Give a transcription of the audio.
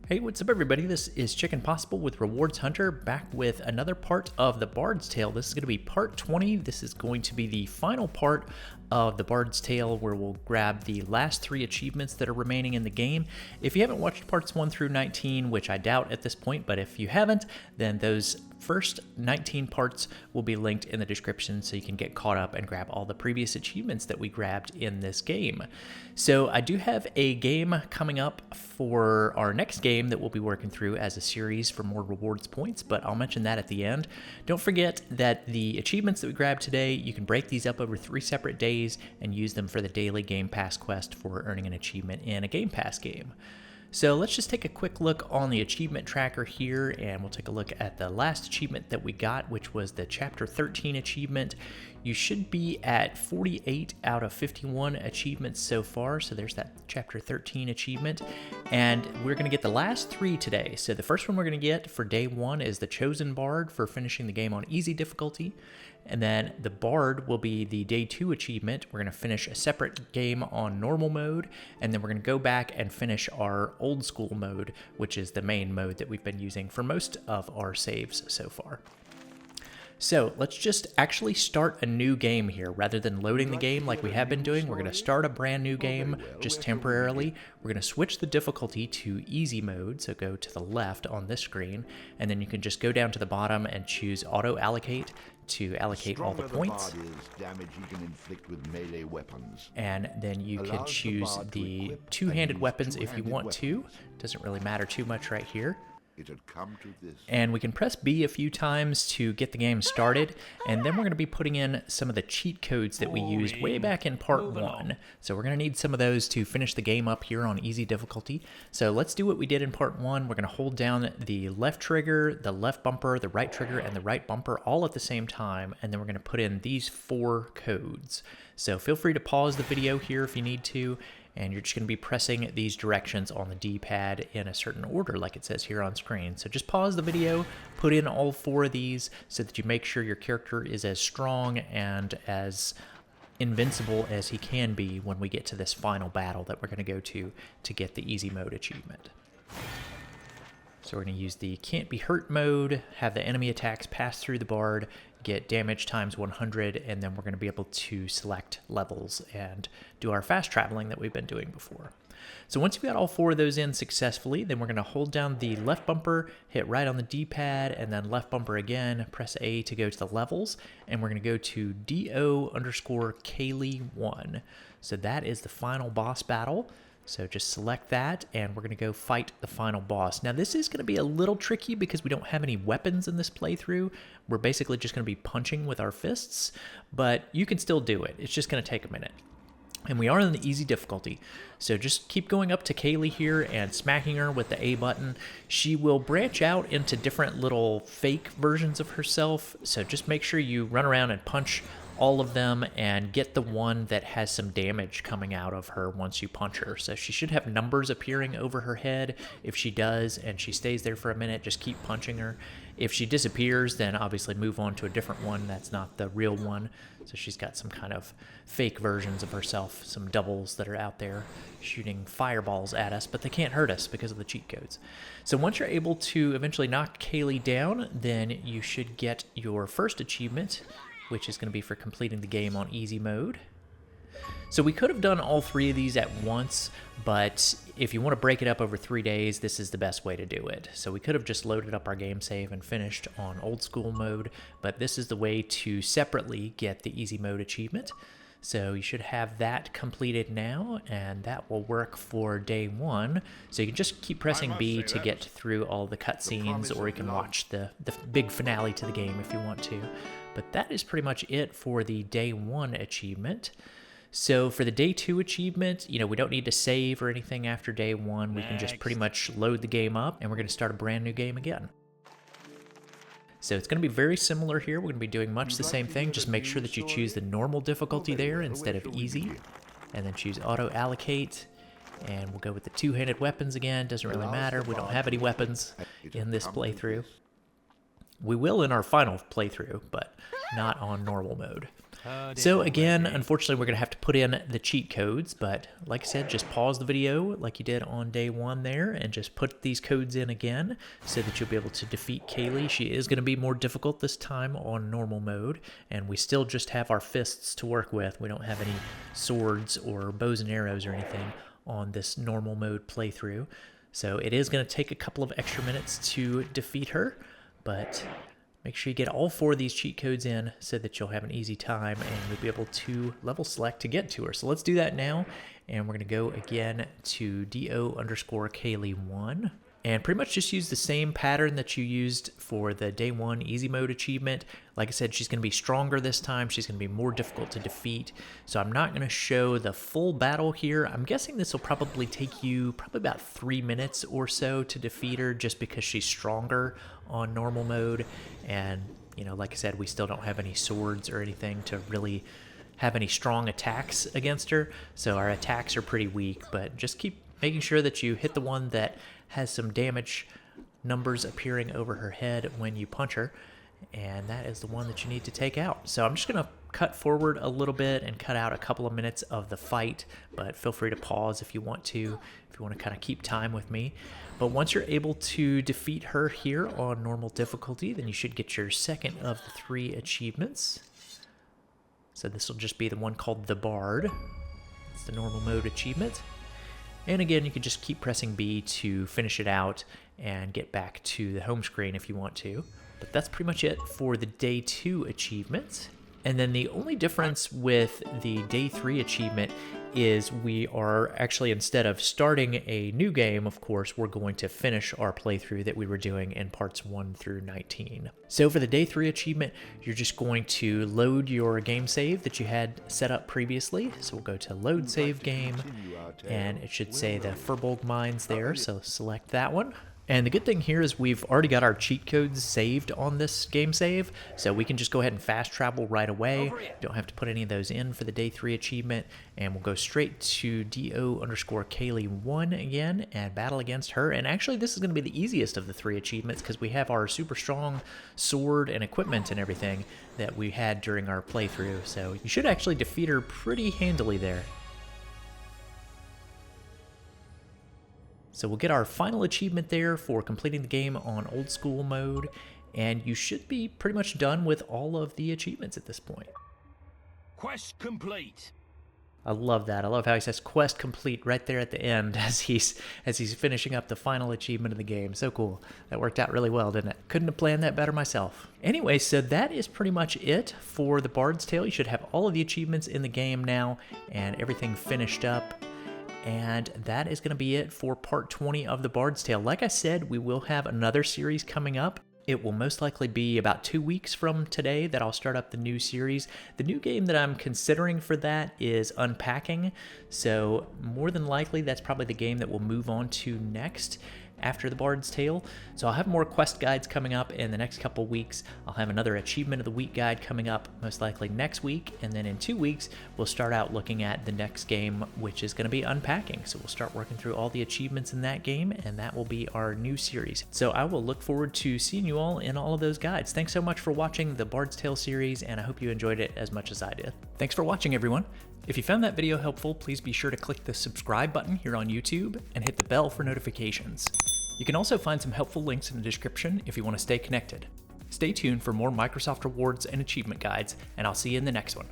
Hey, what's up everybody? This is Chicken Possible with Rewards Hunter, back with another part of the Bard's Tale. This is going to be part 20. This is going to be the final part of the Bard's Tale, where we'll grab the last 3 achievements that are remaining in the game. If you haven't watched parts 1 through 19, which I doubt at this point, but if you haven't, then those first 19 parts will be linked in the description so you can get caught up and grab all the previous achievements that we grabbed in this game. So I do have a game coming up for our next game that we'll be working through as a series for more rewards points, but I'll mention that at the end. Don't forget that the achievements that we grabbed today, you can break these up over 3 separate days and use them for the daily Game Pass quest for earning an achievement in a Game Pass game. So let's just take a quick look on the achievement tracker here, and we'll take a look at the last achievement that we got, which was the Chapter 13 achievement. You should be at 48 out of 51 achievements so far, so there's that Chapter 13 achievement. And we're going to get the last 3 today. So the first one we're going to get for day 1 is the Chosen Bard for finishing the game on easy difficulty. And then the Bard will be the day 2 achievement. We're going to finish a separate game on normal mode, and then we're going to go back and finish our old school mode, which is the main mode that we've been using for most of our saves so far. So let's just actually start a new game here. Rather than loading the game like we have been doing, we're going to start a brand new game just temporarily. We're going to switch the difficulty to easy mode, so go to the left on this screen, and then you can just go down to the bottom and choose auto allocate to allocate all the points. Damage he can inflict with melee weapons. And then you can choose the two-handed weapons if you want to. Doesn't really matter too much right here. It had come to this. And we can press B a few times to get the game started, and then we're going to be putting in some of the cheat codes that we used way back in part 1. So we're going to need some of those to finish the game up here on easy difficulty. So let's do what we did in part 1. We're going to hold down the left trigger, the left bumper, the right trigger, and the right bumper all at the same time, and then we're going to put in these 4 codes. So feel free to pause the video here if you need to, and you're just going to be pressing these directions on the D-pad in a certain order like it says here on screen. So just pause the video, put in all 4 of these so that you make sure your character is as strong and as invincible as he can be when we get to this final battle that we're going to go to get the easy mode achievement. So we're going to use the can't be hurt mode, have the enemy attacks pass through the Bard, get damage times 100, and then we're going to be able to select levels and do our fast traveling that we've been doing before. So once you've got all 4 of those in successfully, then we're going to hold down the left bumper, hit right on the D-pad, and then left bumper again, press A to go to the levels, and we're going to go to DO_Kaylee1. So that is the final boss battle. So just select that, and we're going to go fight the final boss. Now this is going to be a little tricky because we don't have any weapons in this playthrough. We're basically just going to be punching with our fists, but you can still do it. It's just going to take a minute. And we are in the easy difficulty, so just keep going up to Kaylee here and smacking her with the A button. She will branch out into different little fake versions of herself, so just make sure you run around and punch all of them and get the one that has some damage coming out of her once you punch her. So she should have numbers appearing over her head. If she does and she stays there for a minute, just keep punching her. If she disappears, then obviously move on to a different one that's not the real one. So she's got some kind of fake versions of herself, some doubles that are out there shooting fireballs at us, but they can't hurt us because of the cheat codes. So once you're able to eventually knock Kaylee down, then you should get your first achievement, which is going to be for completing the game on easy mode. So we could have done all 3 of these at once, but if you want to break it up over 3 days, this is the best way to do it. So we could have just loaded up our game save and finished on old school mode, but this is the way to separately get the easy mode achievement. So you should have that completed now, and that will work for day 1. So you can just keep pressing B to get through all the cutscenes, or you can watch the big finale to the game if you want to. But that is pretty much it for the day 1 achievement. So for the day 2 achievement, we don't need to save or anything after day 1. We can just pretty much load the game up, and we're going to start a brand new game again. So it's going to be very similar here. We're going to be doing much the same thing. Just make sure that you choose the normal difficulty there instead of easy, and then choose auto allocate. And we'll go with the two-handed weapons again. Doesn't really matter. We don't have any weapons in this playthrough. We will in our final playthrough, but not on normal mode. So again, unfortunately, we're going to have to put in the cheat codes, but like I said, just pause the video like you did on day 1 there and just put these codes in again so that you'll be able to defeat Kaylee. She is going to be more difficult this time on normal mode, and we still just have our fists to work with. We don't have any swords or bows and arrows or anything on this normal mode playthrough. So it is going to take a couple of extra minutes to defeat her, but make sure you get all 4 of these cheat codes in so that you'll have an easy time and you'll be able to level select to get to her. So let's do that now, and we're going to go again to do_Kaylee1. And pretty much just use the same pattern that you used for the day 1 easy mode achievement. Like I said, she's going to be stronger this time. She's going to be more difficult to defeat. So I'm not going to show the full battle here. I'm guessing this will probably take you about 3 minutes or so to defeat her just because she's stronger on normal mode. And, you know, like I said, we still don't have any swords or anything to really have any strong attacks against her. So our attacks are pretty weak, but just keep making sure that you hit the one that has some damage numbers appearing over her head when you punch her, and that is the one that you need to take out. So I'm just going to cut forward a little bit and cut out a couple of minutes of the fight, but feel free to pause if you want to kind of keep time with me. But once you're able to defeat her here on normal difficulty, then you should get your second of the 3 achievements. So this will just be the one called the Bard. It's the normal mode achievement. And again, you can just keep pressing B to finish it out and get back to the home screen if you want to. But that's pretty much it for the day 2 achievement. And then the only difference with the day 3 achievement is we are actually, instead of starting a new game, of course, we're going to finish our playthrough that we were doing in parts 1 through 19. So for the day 3 achievement, you're just going to load your game save that you had set up previously. So we'll go to load save game, and it should say the Furbolg Mines there, so select that one. And the good thing here is we've already got our cheat codes saved on this game save, so we can just go ahead and fast travel right away. Don't have to put any of those in for the day 3 achievement, and we'll go straight to do_Kaylee1 again and battle against her. And actually, this is going to be the easiest of the 3 achievements because we have our super strong sword and equipment and everything that we had during our playthrough, so you should actually defeat her pretty handily there. So we'll get our final achievement there for completing the game on old school mode, and you should be pretty much done with all of the achievements at this point. Quest complete. I love that. I love how he says quest complete right there at the end as he's finishing up the final achievement of the game. So cool. That worked out really well, didn't it? Couldn't have planned that better myself. Anyway, so that is pretty much it for the Bard's Tale. You should have all of the achievements in the game now and everything finished up. And that is going to be it for part 20 of the Bard's Tale. Like I said, we will have another series coming up. It will most likely be about 2 weeks from today that I'll start up the new series. The new game that I'm considering for that is Unpacking. So more than likely, that's probably the game that we'll move on to next after the Bard's Tale. So I'll have more quest guides coming up in the next couple weeks. I'll have another Achievement of the Week guide coming up most likely next week, and then in 2 weeks we'll start out looking at the next game, which is going to be Unpacking. So we'll start working through all the achievements in that game, and that will be our new series. So I will look forward to seeing you all in all of those guides. Thanks so much for watching the Bard's Tale series, and I hope you enjoyed it as much as I did. Thanks for watching, everyone. If you found that video helpful, please be sure to click the subscribe button here on YouTube and hit the bell for notifications. You can also find some helpful links in the description if you want to stay connected. Stay tuned for more Microsoft rewards and achievement guides, and I'll see you in the next one.